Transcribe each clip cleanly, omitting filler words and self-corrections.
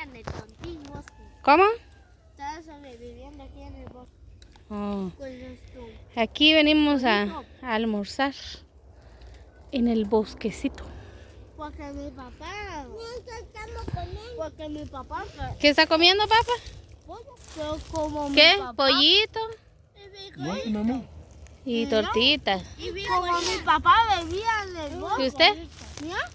En el tontín bosque. ¿Cómo? Estaba sobreviviendo aquí en el bosque. Oh. Con esto. Aquí venimos a almorzar en el bosquecito. Porque mi papá. Porque mi papá. ¿Qué está comiendo, papá? Pero como ¿Qué? mi papá. ¿Pollito? No, mamá. Y tortitas. Como mi papá bebía en el bosque. ¿Y usted? ¿Ya?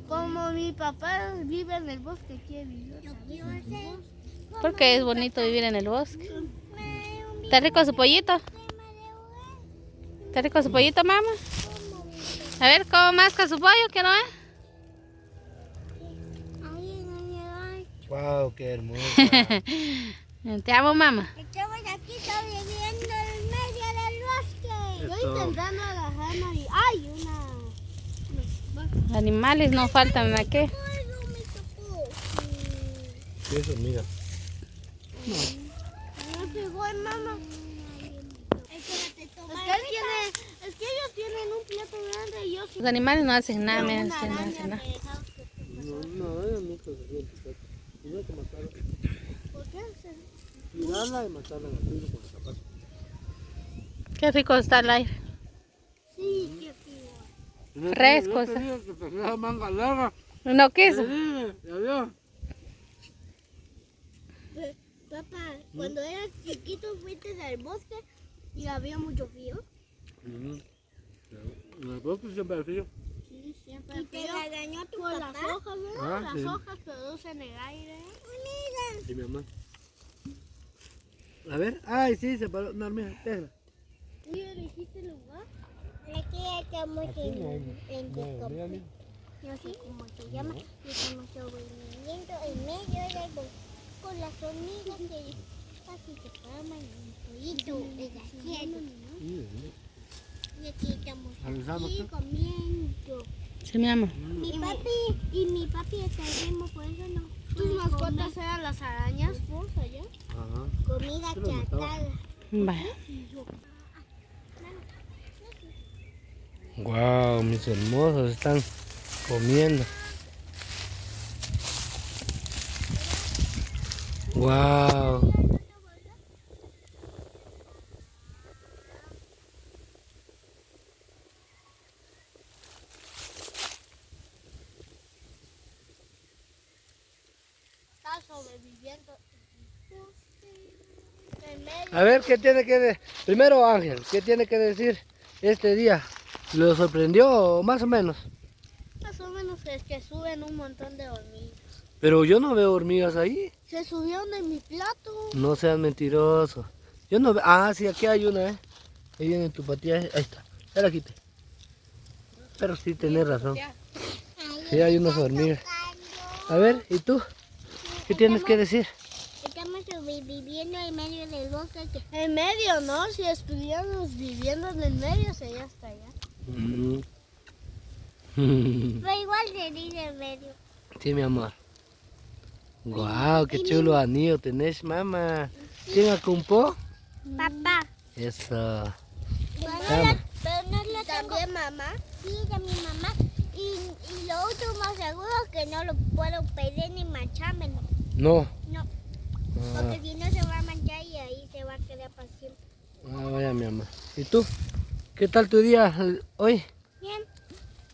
Como mi papá vive en el bosque, quiere vivir. Porque es bonito vivir en el bosque. ¿Está rico su pollito? ¿Está rico su pollito, mamá? A ver, ¿cómo masca su pollo? Quiero ver. Wow, qué hermoso. Te amo, mamá. Estamos aquí sobreviviendo en medio del bosque. Estoy Esto- intentando agarrarme y hay una. Animales no faltan aquí. Sí, eso, mira. No pegó en mamá. Es que ellos tienen un plato grande y yo sí. Los animales no hacen nada, Pero miren, una no araña hacen nada. me dejaba que pasara. No, ellos nunca se sienten. Tenía que matarla. ¿Por qué? Tirarla y matarla en el piso con el zapato. Qué rico está el aire. Sí, qué frío. Fresco, Yo tenía que tener la manga larga. No quiso. Ya vio. Papá, cuando eras chiquito fuiste al bosque y había mucho frío. En el bosque siempre hay frío. Sí, siempre. ¿Y te regañó tu papá? Las hojas, ¿verdad? Ah, Las sí. hojas producen el aire. Y mi mamá. A ver, ay, sí, se paró una hormiga. Déjala. ¿Tú ya elegiste el lugar? Aquí estamos en No, mira, mira. no sé cómo se llama, y estamos sobreviviendo en medio del bosque con las hormigas que casi se forman en un pollito deshaciendo. Y aquí estamos ¿Avisamos aquí tú? comiendo. Sí, mi amor. Mi papi está enfermo, por eso no ¿Tus puede mascotas comer eran las arañas, vos, allá? Ajá. comida Sí lo notaba. chatarra. Vaya. Wow, mis hermosos están comiendo. Wow. Está sobreviviendo. En medio. A ver, ¿qué tiene que decir? Primero, Ángel, ¿qué tiene que decir este día? ¿Lo sorprendió más o menos? Más o menos es que suben un montón de hormigas. Pero yo no veo hormigas ahí. Se subieron de mi plato. No seas mentiroso. Yo no veo. Ah, sí, aquí hay una, ¿eh? Ahí viene tu patilla. Ahí está. Ya la quité. Pero sí, tenés razón. Sí, hay unas hormigas. A ver, ¿y tú? ¿Qué tienes que decir? Estamos sobreviviendo en medio del bosque. En medio, ¿no? Si estuviéramos viviendo en el medio, sería hasta allá. Pero igual se dice en medio. Sí, mi amor. Guau, qué chulo anillo tenés, mamá. ¿Quién acumpó? Papá. Eso. Pero no lo tengo. También mamá. Sí, de mi mamá. Y lo último seguro es que no lo puedo pedir ni mancharme. No. No, Ah, porque si no se va a manchar y ahí se va a quedar para siempre. vaya, mi amor. ¿Y tú? ¿Qué tal tu día hoy? Bien.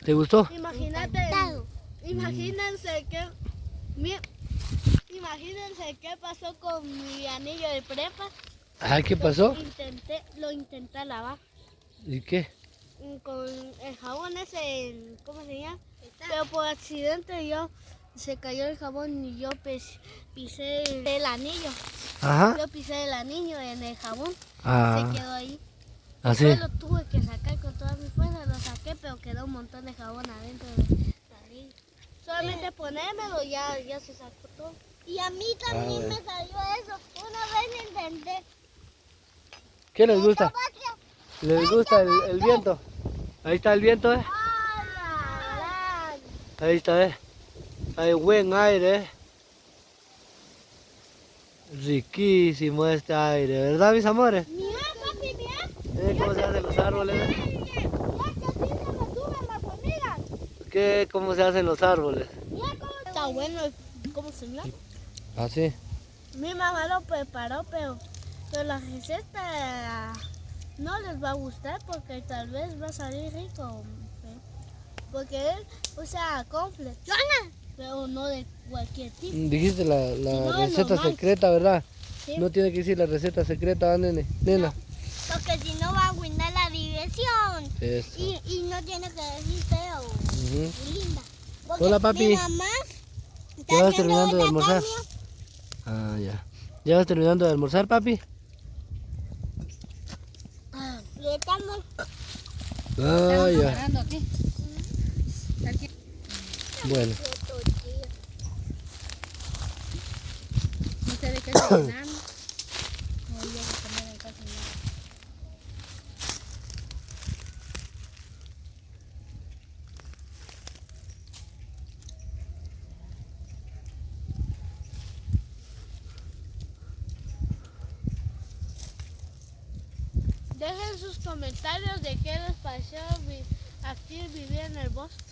¿Te gustó? Imagínate. Encantado. Imagínense que. Imagínense qué pasó con mi anillo de prepa. Ay, ¿qué pasó? Lo intenté lavar. ¿Y qué? Con el jabón ese, ¿cómo se llama? Pero por accidente se cayó el jabón y yo pisé el anillo. Ajá. Yo pisé el anillo en el jabón, Ah, se quedó ahí. así. Yo lo tuve que sacar con toda mi fuerza, lo saqué, pero quedó un montón de jabón adentro del anillo. Solamente ponérmelo ya se sacó todo. Y a mí también me salió eso. Una vez intenté. ¿Qué les gusta? ¿Les gusta el viento? Ahí está el viento, ¿eh? Ahí está, ¿eh? Hay buen aire, ¿eh? Riquísimo este aire, ¿verdad, mis amores? Mira, papi, mira. ¿Cómo se hacen los árboles? Ya que sí se me suben las hormigas. ¿Cómo se hacen los árboles? Mira cómo está bueno cómo se llama. Ah, sí. Mi mamá lo preparó, pero la receta no les va a gustar porque tal vez va a salir rico. ¿Sí? Porque él usa cornflakes, pero no de cualquier tipo. Dijiste la no, receta normal. secreta, ¿verdad? ¿Sí? No tiene que decir la receta secreta, ¿ah, nene? Nena. Porque si no va a arruinar la diversión. Eso. Y no tiene que decir feo. Ujú. Y linda. Porque Hola, papi. Mi mamá está ¿Ya vas haciendo terminando de la almorzar? carne. Ah, ya. ¿Ya vas terminando de almorzar, papi? Y estamos Ah, ya. Parando aquí. Aquí. Bueno. No sé de qué se llenan. No voy a comer en casa nada. Dejen sus comentarios de qué les pareció aquí vivir en el bosque.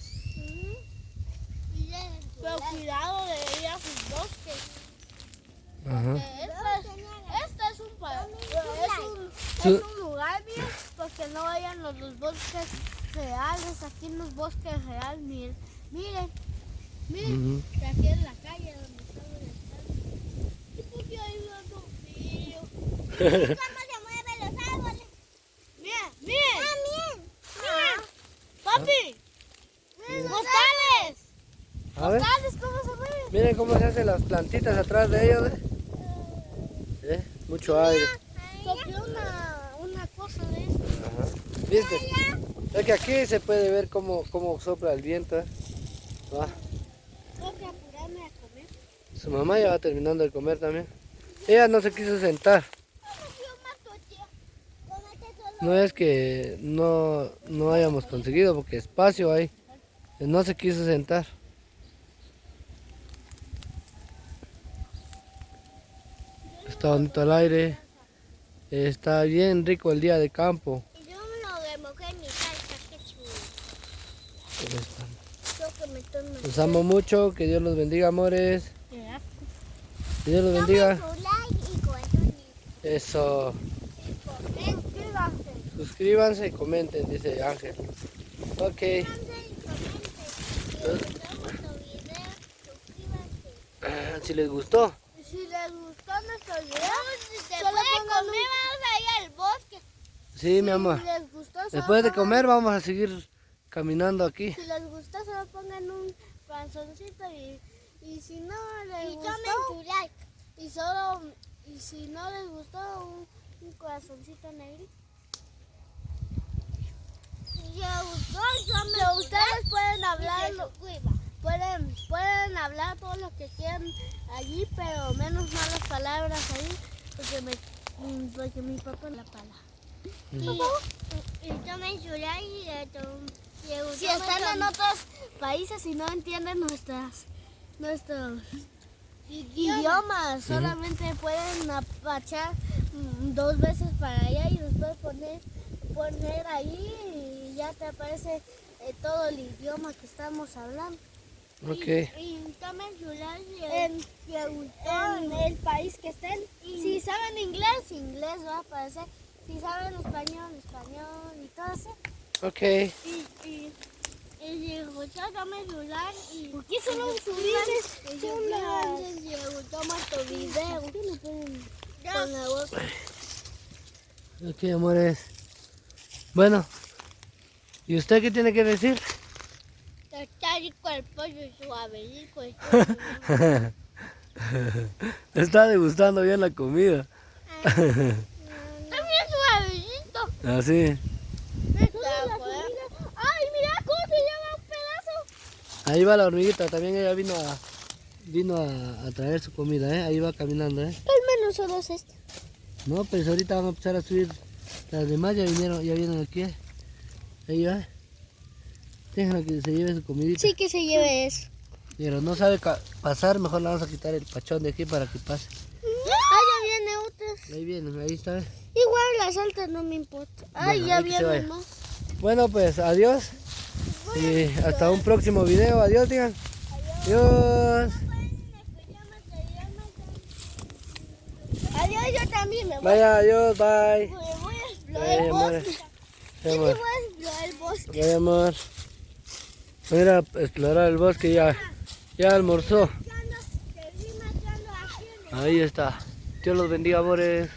Pero cuidado de ir a sus bosques. Ajá. Este es un Su- es un lugar bien, porque no vayan a los bosques reales. Aquí en los bosques reales, miren, Ujú. que aquí en la calle donde estamos estando. ¿Y por qué hay tanto frío? ¿Cómo se mueven los árboles? Miren, Ah, bien. papi, costales, A ver. ¿cómo se mueven? Miren cómo se hacen las plantitas atrás de ellos. Mucho aire. Soplé una cosa de eso. Ajá. ¿Viste? Es que aquí se puede ver cómo sopla el viento. Ah, Tengo que apurarme a comer. su mamá ya va terminando de comer también. Ella no se quiso sentar. No es que no hayamos conseguido porque espacio hay. No se quiso sentar. Está bonito el aire. Está bien rico el día de campo. Y yo me lo remojé en mi salsa, qué chulo. Creo que me estoy metiendo. Los amo mucho. Que Dios los bendiga, amores. Que Dios los bendiga. Tomen su like y corazón Eso. Suscríbanse y comenten, dice Ángel. Ok. y comenten. Si les gustó nuestro video, suscríbanse. Si les gustó. Si les gustó nuestro video, Se solo puede pongan comer, vamos a ir al bosque. Sí, mi amor. Si les gustó, solo Después de pongan- comer vamos a seguir caminando aquí. Si les gustó, solo pongan un panzoncito y si no les Y gustó, tomen su like. y si no les gustó, un corazoncito negro. Si les gustó, tomen Pero su ustedes pueden like hablar, y se suscriban. pueden hablar todo lo que quieran allí, pero menos malas palabras ahí, porque mi papá la pala. Y tomen su like y les gustó Si están en nuestro otros países y no entienden nuestros idiomas, solamente pueden apachar 2 veces para allá y después poner ahí y ya te aparece todo el idioma que estamos hablando. Ok. Y tomen su like En el país que estén. Si saben inglés, inglés va a aparecer. Si saben español, español y todo eso. Ok. y si les gustó, tomen su like y ¿Por qué solo suscríbanse. suscríbanse si les gustó nuestro video? Con la boca. Ok, amores. Bueno. ¿Y usted qué tiene que decir? Está rico el pollo y suavecito. Está degustando bien la comida. También suavecito. Así. Ay, mira cómo se llama un pedazo. Ahí va la hormiguita. También ella vino a traer su comida, ¿eh? Ahí va caminando, ¿eh? Al menos solo es este. No, pues ahorita vamos a empezar a subir. Las demás ya vienen aquí, ¿eh? Ahí va. Déjenla que se lleve su comidita. Sí, que se lleve eso. Pero no sabe pasar, mejor le vamos a quitar el pachón de aquí para que pase. Ah, ya viene otra. Ahí vienen, ahí está. Igual las altas no me importa. Ay, Bueno, ya ahí que se vienen vaya. más. Bueno, pues adiós. Y hasta un próximo video. Adiós, digan. Adiós. yo también me voy. Vaya, adiós, bye. Voy a explorar Ay, el amor. bosque. Sí, Yo sí amor. voy a explorar el bosque. Vaya, amor. Mira, explorar el bosque ya almorzó. Te vi matando a quién. Ahí está. Dios los bendiga, amores.